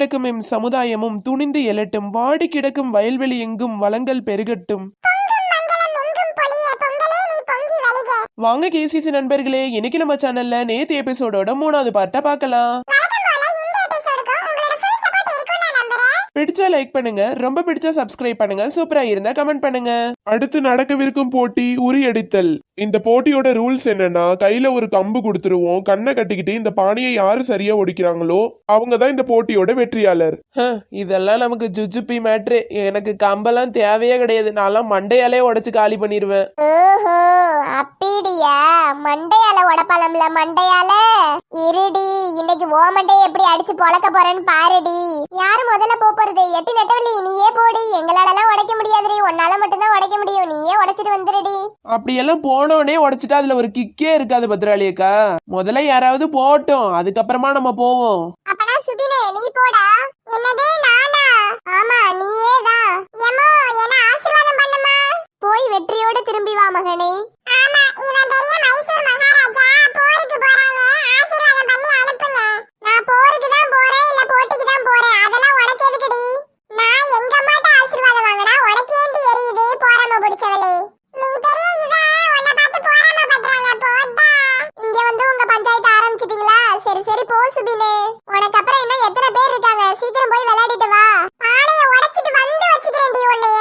கிடக்கும் எம் சமுதாயமும் துணிந்து எழட்டும், வாடி கிடக்கும் வயல்வெளி எங்கும் வளங்கள் பெருகட்டும். வாங்க கேசிசி நண்பர்களே, இன்னைக்கு நம்ம சேனல்ல நேத்து எபிசோடோட 3வது பார்ட்டை பார்க்கலாம். பிடிச்சா லைக் பண்ணுங்க, ரொம்ப பிடிச்சா சப்ஸ்கிரைப் பண்ணுங்க, சூப்பரா இருந்தா கமெண்ட் பண்ணுங்க. அடுத்து நடக்கவிருக்கும் போட்டி உரியடித்தல். இந்த போட்டியோட ரூல்ஸ் என்னன்னா, கையில ஒரு கம்பு கொடுத்துருவோம். கண்ணை கட்டிக்கிட்டு இந்த பானையை யாரு சரியா ஒடிக்கிறாங்களோ அவங்க தான் இந்த போட்டியோட வெற்றியாளர். இதெல்லாம் நமக்கு ஜுஜுப்பி மேட்ரு. எனக்கு கம்பெல்லாம் தேவையே கிடையாது, நான்லாம் மண்டையாலே உடைச்சு காலி பண்ணிடுவேன். ஓஹோ அப்படியா, மண்டையால உடப்பலம்ல மண்டையால. இருடி, இன்னைக்கு ஓ மண்டையை எப்படி அடிச்சு பொழக்க போறேன்னு பாருடி. யாரு முதல்ல போறது? எட்டு நெட்டவள்ளி நீயே போடி, எங்களால உடைக்க முடியாதுடி, உன்னால மட்டும்தான் உடைக்க முடியும், நீயே உடைச்சிட்டு வந்துருடி. அப்படியெல்லாம் போனோடனே உடைச்சிட்டா அதுல ஒரு கிக்கே இருக்காது பத்ராளி அக்கா. முதல்ல யாராவது போட்டோம், அதுக்கப்புறமா நம்ம போவோம். அப்பனா சுபினே நீ போடா. என்னது நானா? ஆமா நீயே தான். எமோ என்ன ஆசீர்வாதம் பண்ணுமா. போய் வெற்றியோட திரும்பி வா மகனே. ஆமா இவன் பெரிய மைசூர் மகாராஜா, போருக்கு போறாங்க, ஆசீர்வாதம் பண்ணி அனுப்புங்க. நான் போருக்கு தான் போறேன் இல்ல போட்டிக்கு தான் போறேன், அதெல்லாம் உடைக்கிறதுக்குடி. நான் எங்க அம்மாட்ட ஆசீர்வாதம் வாங்கினா உடைக்கேண்டி எரியுது போறாம பிடிச்சவளே. நீ பெரிய இவ, உன்னை பார்த்து போறாம பண்றாங்க போடா. இங்க வந்து உங்க பஞ்சாயத்து ஆரம்பிச்சிட்டீங்களா? சரி சரி போ சுபினே. உனக்கு அப்புறம் இன்னும் எத்தனை பேர் இருக்காங்க, சீக்கிரம் போய் விளையாடிட்டு வா. பானையை உடைச்சிட்டு வந்து வச்சுக்கிறேன்டி உன்னைய.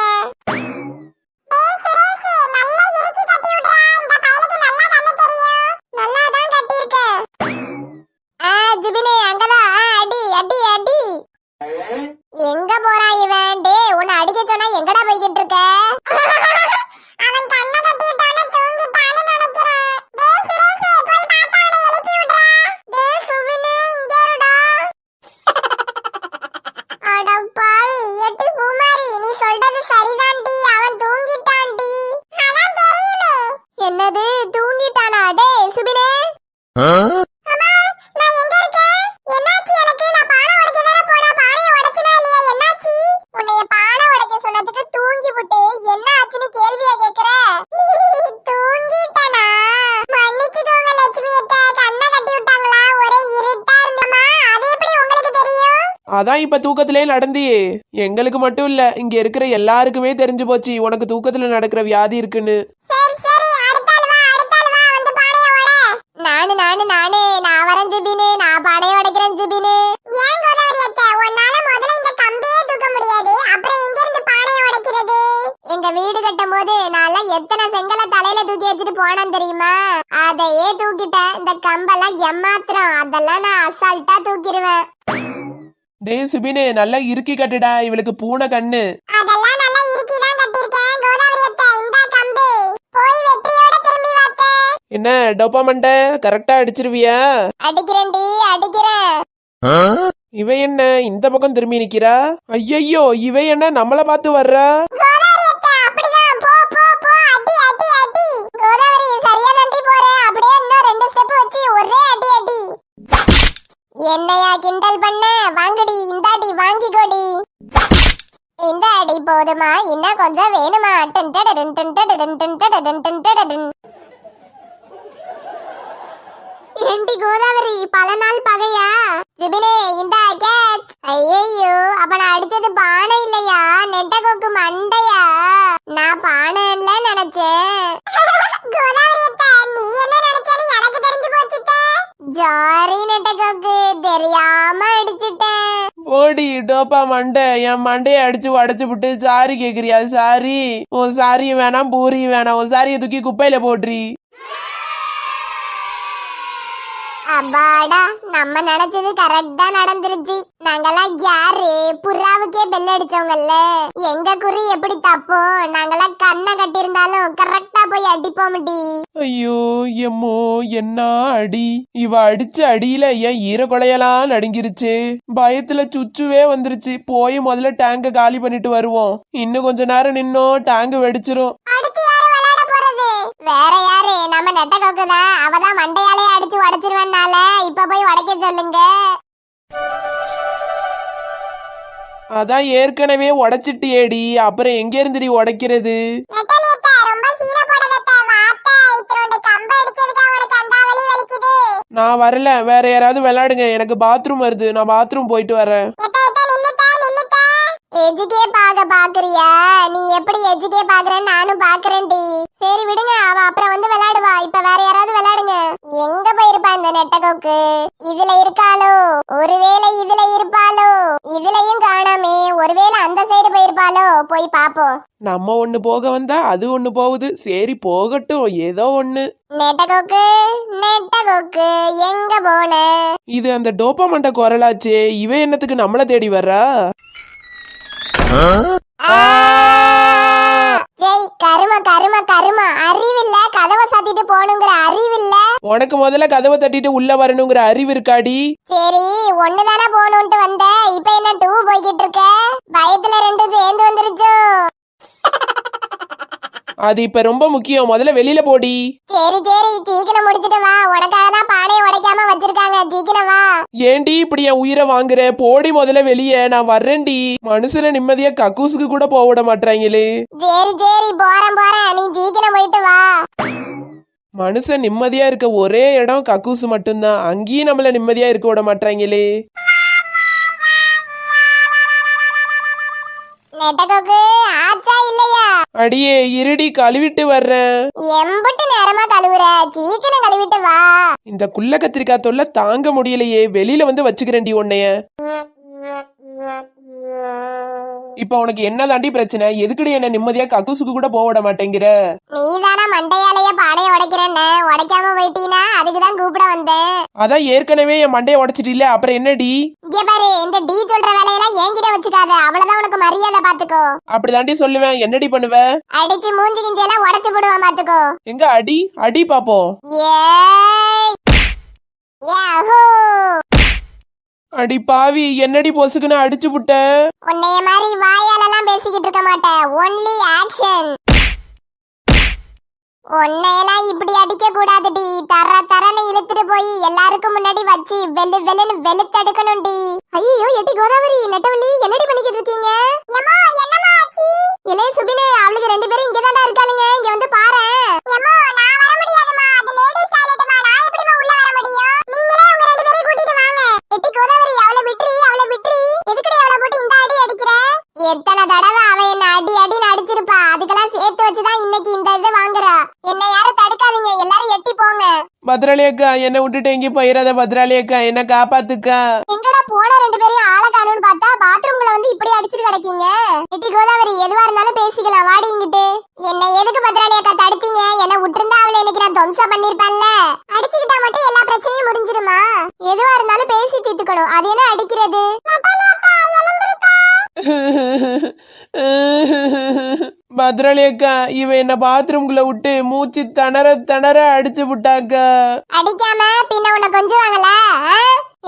எங்க போறான் இவன்? டே உன்னை அடிக்க சொன்னா எங்கடா போய்கிட்டு இருக்க? அவன் கண்ணை கட்டி விட்டானே, தூங்கிட்டான்னு நினைக்கிறேன். டேய் சுரேஷ், போய் பாத்தா அவனை எழுப்பி விடுறா. டேய் சுவினே இங்க இருடா. அட பாவி, எட்டி பூமாரி, நீ சொல்றது சரிதான்டி, அவன் தூங்கிட்டான்டி. அதான் தெரியுமே. என்னது தூங்கிட்டானா? டேய் சுபினே. அம்மா நான் எங்க இருக்கேன்? என்னாச்சு எனக்கு? நான் பானை உடைக்க தான போனா, பானையை உடைச்சனா இல்லையா? என்னாச்சு? உன்னைய பானை உடைக்க சொன்னதுக்கு தூங்கி விட்டு என்ன ஆச்சுன்னு கேள்வியா கேக்குற? தூங்கிட்டனா? மன்னிச்சுக்கோங்க லட்சுமி அத்தை, கண்ணை கட்டி விட்டாங்களா? ஒரே இருட்டா இருந்தமா, அது எப்படி உங்களுக்கு தெரியும்? அதான் இப்ப தூக்கத்திலே நடந்தியே. எங்களுக்கு மட்டும் இல்ல, இங்க இருக்கிற எல்லாருக்குமே தெரிஞ்சு போச்சு உனக்கு தூக்கத்துல நடக்கிற வியாதி இருக்குன்னு. சரி சரி, அடுத்த ஆள் வா, அடுத்த ஆள் வா, வந்து பானையை உடை. நான் வரேன் ஜிபினு, நான் பானையை உடைக்கிறேன் ஜிபினு. ஏன் கோதாவரி அத்தை, உன்னால முதல்ல இந்த கம்பியே தூக்க முடியாது, அப்புறம் எங்க இருந்து பானையை உடைக்கிறது? எங்க வீடு கட்டும் போது நான் எத்தனை செங்கலை தலையில தூக்கி வச்சுட்டு போனேன் தெரியுமா? அதையே தூக்கிட்டேன். இந்த கம்பெல்லாம் எம்மாத்திரம், அதெல்லாம் நான் அசால்ட்டா தூக்கிடுவேன். டேய் சுபினே, நல்லா இறுக்கி கட்டுடா, இவளுக்கு பூனை கண்ணு. அதெல்லாம் நல்லா இறுக்கி தான் கட்டிருக்கேன் கோதாவரி அத்தை, இந்த கம்பி. போய் வெற்றியோட திரும்பி வாத்த. என்ன டோப்பா மண்டை, கரெக்டா அடிச்சிருவியா? அடிக்கிறேன்டி அடிக்கிறேன். இவ என்ன இந்த பக்கம் திரும்பி நிக்கிறா? ஐயையோ, இவ என்ன நம்மள பார்த்து வர்றா? கோதாவரி அத்தை அப்படிதான், போ போ போ, அடி அடி அடி. கோதாவரி சரியா தாண்டி போற, அப்படியே இன்னும் 2 ஸ்டெப் வச்சு ஒரே அடி அடி. என்னையா கிண்டல் பண்ண? வாங்கடி, இந்தாடி வாங்கிக்கோடி. இந்த அடி போதுமா, இன்னும் கொஞ்சம் வேணுமா? டன் டடன் டன் டடன் டன் டடன் டன் டடன். ஏண்டி கோதாவரி, பல நாள் பகையா? ஜிபினே இந்த கேட்ச். ஐயோ, அப்ப நான் அடிச்சது பானை இல்லையா, நெட்டகோக்கு மண்டையா? நான் பானைல நினைச்சேன். கோதாவரி அத்தை, நீ என்ன நினைச்சேன்னு எனக்கு தெரிஞ்சு போச்சுட்ட. ஜாரி நெட்டகோக்கு, தெரியாம அடிச்சிட்டேன். ஓடி டோப்பா மண்டை, என் மண்டையை அடிச்சு உடைச்சு விட்டு சாரி கேக்குறியா? சாரி, உன் சாரியும் வேணாம் பூரியும் வேணாம், உன் சாரியை தூக்கி குப்பையில போட்ரி. அப்பாடா, நம்ம நினைச்சது கரெக்டா நடந்துருச்சு. நாங்கெல்லாம் யாரு, புறாவுக்கே பெல் அடிச்சவங்கல்ல. எங்க குறி எப்படி தப்போம்? நாங்கெல்லாம் கண்ணை கட்டியிருந்தாலும் கரெக்டா போய் அடிப்போம்டி. ஐயோ எம்மோ, என்ன அடி! இவ அடிச்ச அடியில என் ஈரக்குலையெல்லாம் நடுங்கிருச்சு. பயத்துல சுச்சுவே வந்துருச்சு. போய் முதல்ல டேங்க காலி பண்ணிட்டு வருவோம். இன்னும் கொஞ்ச நேரம் நின்னோம், டேங்க் வெடிச்சிரும். அடுத்து யாரு விளையாட போறது? வேற யாரு, நம்ம நெட்டகோக்கு தான். அவதான் மண்டையாலே அடிச்சு உடைச்சிருவேன்னால இப்ப போய் உடைக்க சொல்லுங்க. அதான் ஏற்கனவே உடைச்சிட்டியேடி, அப்புறம் எங்க இருந்துடி உடைக்கிறது? நான் வரல, வேற யாராவது விளையாடுங்க, எனக்கு பாத்ரூம் வருது, நான் பாத்ரூம் போயிட்டு வரேன். எஜுகேப் ஆக பாக்குறியா? நீ எப்படி எஜுகேப் ஆகுறன்னு நானும் பாக்குறேன்டி. சரி விடுங்க, அவ அப்புறம் வந்து விளையாடுவா. இப்ப வேற யாராவது விளையாடுங்க. எங்க போயிருப்பா இந்த நெட்டகோக்கு? இதுல இருக்காளோ? ஒருவேளை இதுல இருப்பாளோ? இதுலயும் காணாமே. ஒருவேளை அந்த சைடு போயிருப்பாளோ? போய் பாப்போம். நம்ம ஒண்ணு போக வந்தா அது ஒண்ணு போகுது. சரி போகட்டும், ஏதோ ஒண்ணு. நெட்டகோக்கு, நெட்டகோக்கு, எங்க போன? இது அந்த டோப்பாமண்ட குரலாச்சே. இவ என்னத்துக்கு நம்மள தேடி வர்றா? ஜெய், கரும கரும கரும. அறிவில்ல, கதவை சாத்திட்டு போகணுங்கிற அறிவில்ல. உனக்கு முதல்ல கதவை தட்டிட்டு உள்ள வரணுங்கிற அறிவு இருக்காடி? சரி, ஒண்ணுதானே போகணும்ட்டு வந்த. இப்ப என்ன 2 போய்கிட்டு இருக்க? பயத்துல 2 சேர்ந்து வந்துருச்சோ? அது இப்ப ரொம்ப முக்கியம். முதல்ல வெளியில போடி. சரி சரி, சீக்கிரம் முடிச்சிட்டு வா. உனக்காக தான் பானையை உடைக்காம வச்சிருக்காங்க. சீக்கிரம் வா. ஏண்டி இப்படி என் உயிரை வாங்குற? போடி முதல்ல வெளியே. நான் வர்றேன்டி. மனுஷனை நிம்மதியா கக்கூசுக்கு கூட போக விட மாட்டாங்களே. சரி சரி, போறேன் போறேன். நீ சீக்கிரம் போயிட்டு வா. மனுஷன் நிம்மதியா இருக்க ஒரே இடம் கக்கூசு மட்டும்தான். அங்கேயும் நம்மள நிம்மதியா இருக்க விட மாட்டாங்களே. நெட்டகோக்கு, ஆச்சா இல்லையா? அடியே இருடி, கழுவிட்டு வர்றேன். எம்புட்டு நேரமா கழுவுற? சீக்கிரம் கழுவிட்டு வா. இந்த குள்ள கத்திரிக்காய் தொல்லை தாங்க முடியலையே. வெளியில வந்து வச்சுக்கிறேன்டி உன்னைய. இப்ப உனக்கு என்ன தாண்டி பிரச்சனை? எதுக்குடி என்ன நிம்மதியா கக்கூசுக்கு கூட போக விட மாட்டேங்கிற? நீதானா மண்டையாலேயே பானையை உடைக்கிறேன்னு உடைக்காம போயிட்டீனா? அதுக்குதான் கூப்பிட வந்தேன். அதான் ஏற்கனவே என் மண்டையை உடைச்சிட்டு இல்ல, அப்புறம் என்னடி? இங்க பாரு, இந்த டி சொல்ற வேலையெல்லாம் என்கிட்ட வச்சுக்காத. அவ்வளவுதான் உனக்கு மரியாதை. பாத்துக்கோ. அப்படிதாண்டி சொல்லுவேன். என்னடி பண்ணுவ? அடிச்சு மூஞ்சி கிஞ்சி எல்லாம் உடைச்சு போடுவான். பாத்துக்கோ. எங்க அடி அடி பாப்போம். ஏய், யாஹூ. அடி பாவி, என்னடி பொசுக்குன்னு அடிச்சு புட்ட? உன்னைய மாதிரி வாயாலெல்லாம் பேசிக்கிட்டு இருக்க மாட்டேன். Only action. உன்னையெல்லாம் இப்படி அடிக்க கூடாதுடி. தரன்னு இழுத்துட்டு போய் எல்லாருக்கும் முன்னாடி வச்சு வெளுன்னு வெளுத்தெடுக்கணும்டி. ஐயோ, எட்டி கோதாவரி, நெட்டவள்ளி, என்னடி பண்ணிக்கிட்டு இருக்கீங்க? இளைய சுபினே, அவளுக்கு 2 பேரும் இங்கதான்டா இருக்காளுங்க. இங்க வந்து பாரு. எத்தனை தடவை அவ என்ன அடி அடின்னு அடிச்சிருப்பா. அதுக்கெல்லாம் சேர்த்து வச்சுதான் இன்னைக்கு இந்த இது வாங்குறா. என்ன யாரும் தடுக்காதீங்க, எல்லாரும் எட்டி போங்க. பத்ராளி அக்கா, என்னை விட்டுட்டு எங்கேயும் போயிடாத. பத்ராளி அக்கா, என்ன காப்பாத்துக்கா. எங்கடா போன 2 பேரையும் ஆள காணும்னு பார்த்தா பாத்ரூம்ல வந்து இப்படி அடிச்சிட்டு கிடக்கீங்க. எட்டி கோதாவரி, எதுவா இருந்தாலும் பேசிக்கலாம். வாடி இங்கிட்டு. என்ன எதுக்கு பத்ராளி அக்கா தடுத்தீங்க? என்ன விட்டுருந்தா அவளை இன்னைக்கு நான் துவம்சம் பண்ணிருப்பேன்ல. அடிச்சுக்கிட்டா மட்டும் எல்லா பிரச்சனையும் முடிஞ்சிருமா? எதுவா இருந்தாலும் பேசி தீர்த்துக்கணும். அது என்ன அடிக்கிறது? பத்ராளி அக்கா, இவ என்ன பாத்ரூம்குள்ள விட்டு மூச்சு திணற அடிச்சு விட்டாக்கா. அடிக்காம பின்ன உன்னை கொஞ்சுவாங்கல?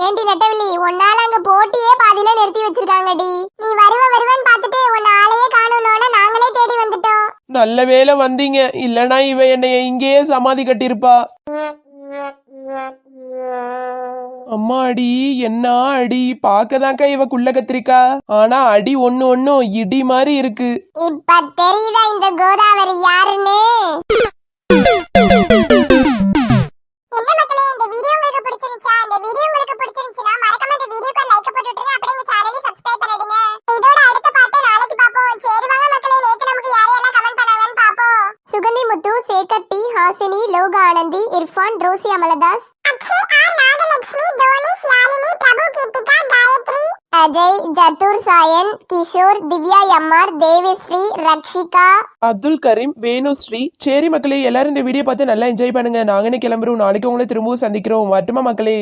ஏண்டி நெட்டவள்ளி, உன்னால அங்க போட்டியே பாதியில நிறுத்தி வச்சிருக்காங்கடி. நீ வருவன்னு பார்த்துட்டு உன்னை ஆளையே காணோம்னோட நாங்களே தேடி வந்துட்டோம். நல்ல வேளை வந்தீங்க. இல்லனா இவ என்னைய இங்கேயே சமாதி கட்டிருப்பா. அம்மா அடி, என்ன அடி! பாக்கதாக்கா இவ குள்ள கத்திரிக்கா. ஆனா அடி ஒண்ணும் இடி மாதிரி இருக்கு. இப்ப தெரியுதா இந்த கோதாவரி யாருன்னு? என்ன மக்களே, இந்த வீடியோ உங்களுக்கு பிடிச்சிருந்தா, இந்த வீடியோ உங்களுக்கு பிடிச்சிருந்துச்சுனா மறக்காம இந்த வீடியோக்கு லைக் போட்டுட்டு அப்படியே இந்த சேனலை சப்ஸ்கிரைப் பண்ணிடுங்க. இதோட அடுத்த பாட்டு நாளைக்கு பாப்போம். சரி வாங்க மக்களே, நேத்து நமக்கு யாரெல்லாம் கமெண்ட் பண்ணாங்கன்னு பாப்போம். சுகந்தி முத்து, சேகர் டி, ஹாசினி, லோக ஆனந்தி, இர்ஃபான், ரோசி அமலதாஸ், அக்ஷய் ஆர், நாகலட்சுமி, தோனிஷ், யாழினி, பிரபு, கீர்த்திகா, காயத்ரி, அஜய், ஜத்துர் சாயன், கிஷோர், திவ்யா எம்ஆர், தேவிஸ்ரீ, ரக்ஷிகா, அப்துல் கரீம், வேணுஸ்ரீ. சரி மக்களே, எல்லாரும் இந்த வீடியோ பார்த்து நல்லா என்ஜாய் பண்ணுங்க. நாங்க கிளம்புறோம். நாளைக்கு உங்களை திரும்பவும் சந்திக்கிறோம். மட்டுமா மக்களே?